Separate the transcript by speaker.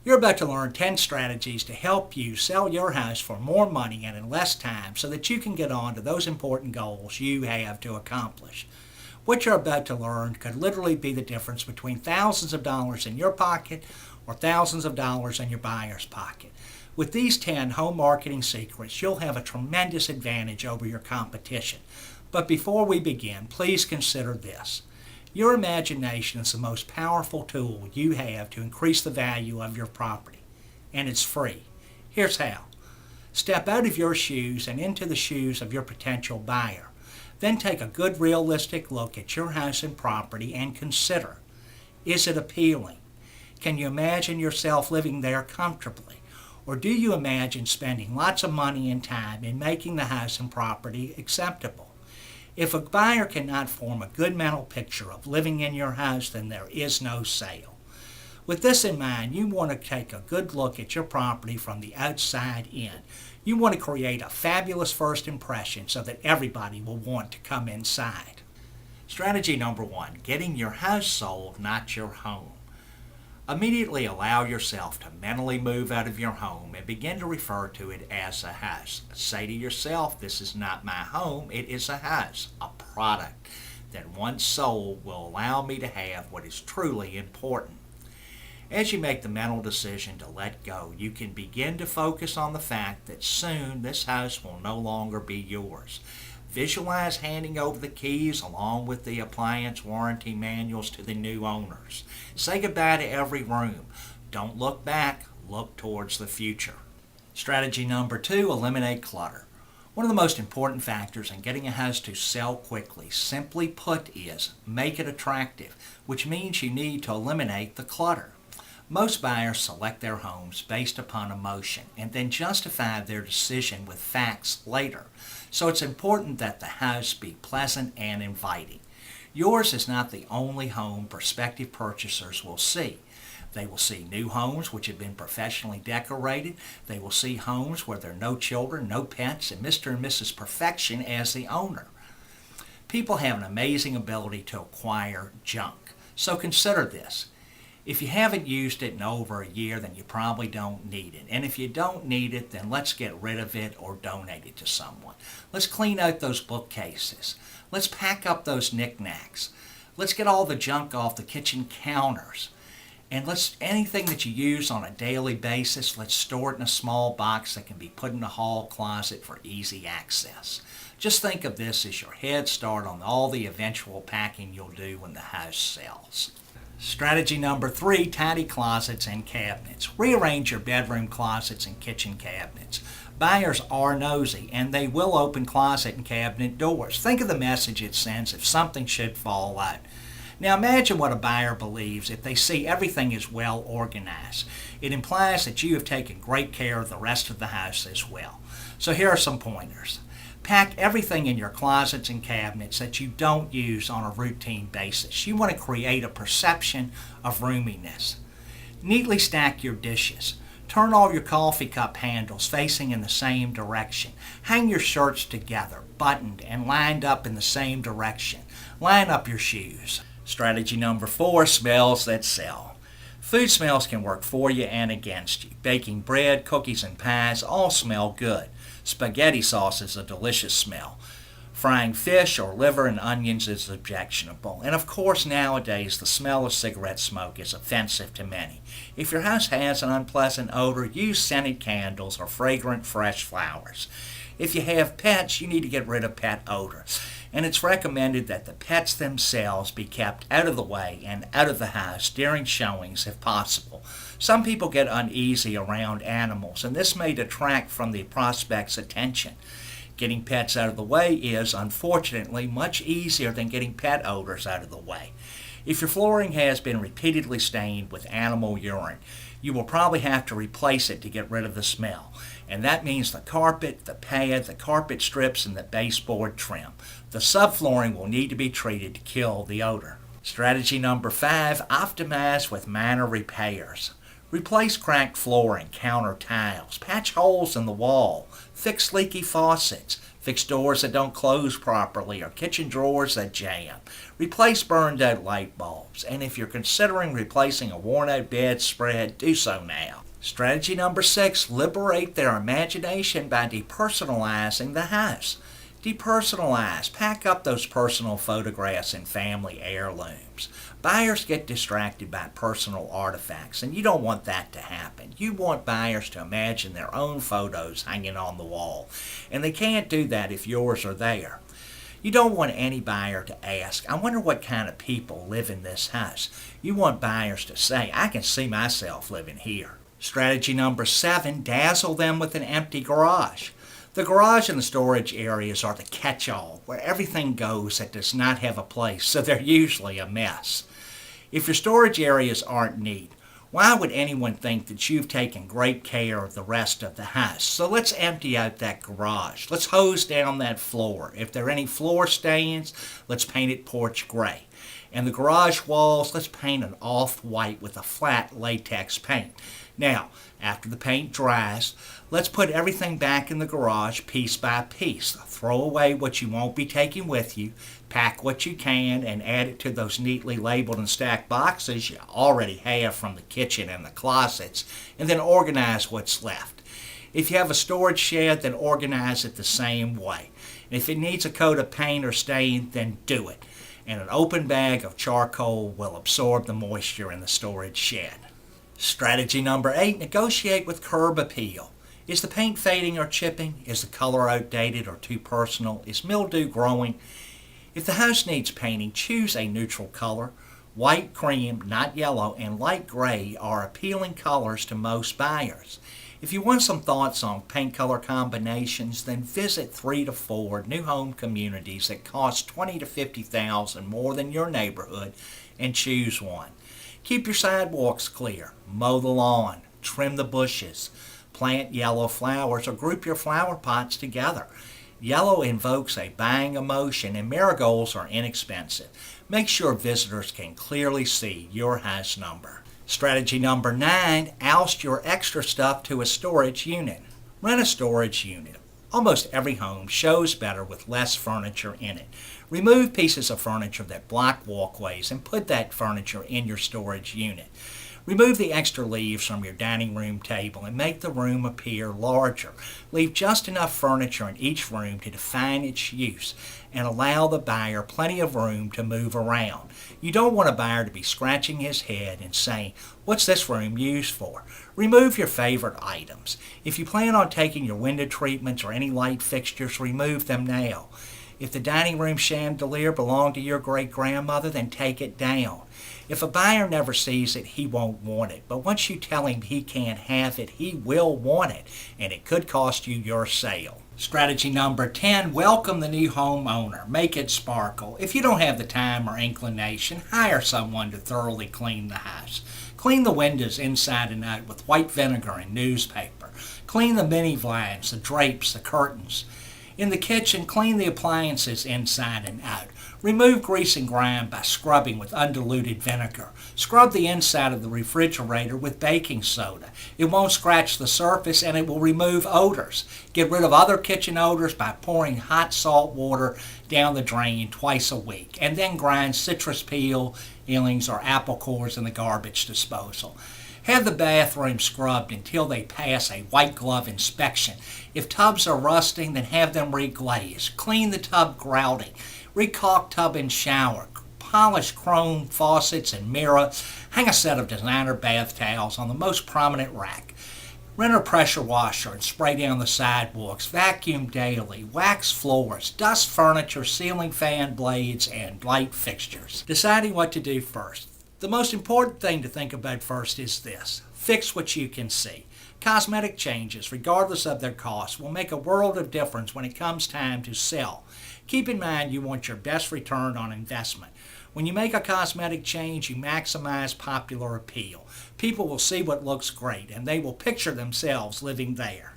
Speaker 1: You're about to learn 10 strategies to help you sell your house for more money and in less time so that you can get on to those important goals you have to accomplish. What you're about to learn could literally be the difference between thousands of dollars in your pocket or thousands of dollars in your buyer's pocket. With these 10 home marketing secrets, you'll have a tremendous advantage over your competition. But before we begin, please consider this. Your imagination is the most powerful tool you have to increase the value of your property, and it's free. Here's how. Step out of your shoes and into the shoes of your potential buyer. Then take a good realistic look at your house and property and consider, is it appealing? Can you imagine yourself living there comfortably? Or do you imagine spending lots of money and time in making the house and property acceptable? If a buyer cannot form a good mental picture of living in your house, then there is no sale. With this in mind, you want to take a good look at your property from the outside in. You want to create a fabulous first impression so that everybody will want to come inside. Strategy number 1, getting your house sold, not your home. Immediately allow yourself to mentally move out of your home and begin to refer to it as a house. Say to yourself, this is not my home, it is a house, a product that once sold will allow me to have what is truly important. As you make the mental decision to let go, you can begin to focus on the fact that soon this house will no longer be yours. Visualize handing over the keys along with the appliance warranty manuals to the new owners. Say goodbye to every room. Don't look back, look towards the future. Strategy number 2, eliminate clutter. One of the most important factors in getting a house to sell quickly, simply put, is make it attractive, which means you need to eliminate the clutter. Most buyers select their homes based upon emotion and then justify their decision with facts later. So it's important that the house be pleasant and inviting. Yours is not the only home prospective purchasers will see. They will see new homes which have been professionally decorated. They will see homes where there are no children, no pets, and Mr. and Mrs. Perfection as the owner. People have an amazing ability to acquire junk. So consider this. If you haven't used it in over a year, then you probably don't need it. And if you don't need it, then let's get rid of it or donate it to someone. Let's clean out those bookcases. Let's pack up those knickknacks. Let's get all the junk off the kitchen counters. And anything that you use on a daily basis, let's store it in a small box that can be put in a hall closet for easy access. Just think of this as your head start on all the eventual packing you'll do when the house sells. Strategy number 3, tidy closets and cabinets. Rearrange your bedroom closets and kitchen cabinets. Buyers are nosy and they will open closet and cabinet doors. Think of the message it sends if something should fall out. Now imagine what a buyer believes if they see everything is well organized. It implies that you have taken great care of the rest of the house as well. So here are some pointers. Pack everything in your closets and cabinets that you don't use on a routine basis. You want to create a perception of roominess. Neatly stack your dishes. Turn all your coffee cup handles facing in the same direction. Hang your shirts together, buttoned and lined up in the same direction. Line up your shoes. Strategy number 4, smells that sell. Food smells can work for you and against you. Baking bread, cookies, and pies all smell good. Spaghetti sauce is a delicious smell. Frying fish or liver and onions is objectionable. And of course, nowadays, the smell of cigarette smoke is offensive to many. If your house has an unpleasant odor, use scented candles or fragrant fresh flowers. If you have pets, you need to get rid of pet odor. And it's recommended that the pets themselves be kept out of the way and out of the house during showings if possible. Some people get uneasy around animals, and this may detract from the prospect's attention. Getting pets out of the way is, unfortunately, much easier than getting pet odors out of the way. If your flooring has been repeatedly stained with animal urine, you will probably have to replace it to get rid of the smell. And that means the carpet, the pad, the carpet strips, and the baseboard trim. The subflooring will need to be treated to kill the odor. Strategy number 5, optimize with minor repairs. Replace cracked flooring, counter tiles, patch holes in the wall, fix leaky faucets, Fix doors that don't close properly or kitchen drawers that jam. Replace burned out light bulbs. And if you're considering replacing a worn out bedspread, do so now. Strategy number 6, liberate their imagination by depersonalizing the house. Depersonalize. Pack up those personal photographs and family heirlooms. Buyers get distracted by personal artifacts, and you don't want that to happen. You want buyers to imagine their own photos hanging on the wall, and they can't do that if yours are there. You don't want any buyer to ask, I wonder what kind of people live in this house. You want buyers to say, I can see myself living here. Strategy number 7, dazzle them with an empty garage. The garage and the storage areas are the catch-all, where everything goes that does not have a place, so they're usually a mess. If your storage areas aren't neat, why would anyone think that you've taken great care of the rest of the house? So let's empty out that garage. Let's hose down that floor. If there are any floor stains, let's paint it porch gray. And the garage walls, let's paint an off-white with a flat latex paint. Now, after the paint dries, let's put everything back in the garage piece by piece. Throw away what you won't be taking with you, pack what you can, and add it to those neatly labeled and stacked boxes you already have from the kitchen and the closets, and then organize what's left. If you have a storage shed, then organize it the same way. And if it needs a coat of paint or stain, then do it. And an open bag of charcoal will absorb the moisture in the storage shed. Strategy number 8, negotiate with curb appeal. Is the paint fading or chipping? Is the color outdated or too personal? Is mildew growing? If the house needs painting, choose a neutral color. White, cream, not yellow, and light gray are appealing colors to most buyers. If you want some thoughts on paint color combinations, then visit 3 to 4 new home communities that cost $20,000 to $50,000 more than your neighborhood and choose one. Keep your sidewalks clear, mow the lawn, trim the bushes, plant yellow flowers, or group your flower pots together. Yellow invokes a buying emotion, and marigolds are inexpensive. Make sure visitors can clearly see your house number. Strategy number 9, oust your extra stuff to a storage unit. Rent a storage unit. Almost every home shows better with less furniture in it. Remove pieces of furniture that block walkways and put that furniture in your storage unit. Remove the extra leaves from your dining room table and make the room appear larger. Leave just enough furniture in each room to define its use and allow the buyer plenty of room to move around. You don't want a buyer to be scratching his head and saying, "What's this room used for?" Remove your favorite items. If you plan on taking your window treatments or any light fixtures, remove them now. If the dining room chandelier belonged to your great-grandmother, then take it down. If a buyer never sees it, he won't want it. But once you tell him he can't have it, he will want it, and it could cost you your sale. Strategy number 10, welcome the new homeowner. Make it sparkle. If you don't have the time or inclination, hire someone to thoroughly clean the house. Clean the windows inside and out with white vinegar and newspaper. Clean the mini blinds, the drapes, the curtains. In the kitchen, clean the appliances inside and out. Remove grease and grime by scrubbing with undiluted vinegar. Scrub the inside of the refrigerator with baking soda. It won't scratch the surface and it will remove odors. Get rid of other kitchen odors by pouring hot salt water down the drain twice a week. And then grind citrus peelings or apple cores in the garbage disposal. Have the bathroom scrubbed until they pass a white glove inspection. If tubs are rusting, then have them reglazed. Clean the tub grouting. Recaulk tub and shower. Polish chrome faucets and mirror. Hang a set of designer bath towels on the most prominent rack. Rent a pressure washer and spray down the sidewalks. Vacuum daily. Wax floors. Dust furniture, ceiling fan blades, and light fixtures. Deciding what to do first. The most important thing to think about first is this. Fix what you can see. Cosmetic changes, regardless of their cost, will make a world of difference when it comes time to sell. Keep in mind you want your best return on investment. When you make a cosmetic change, you maximize popular appeal. People will see what looks great, and they will picture themselves living there.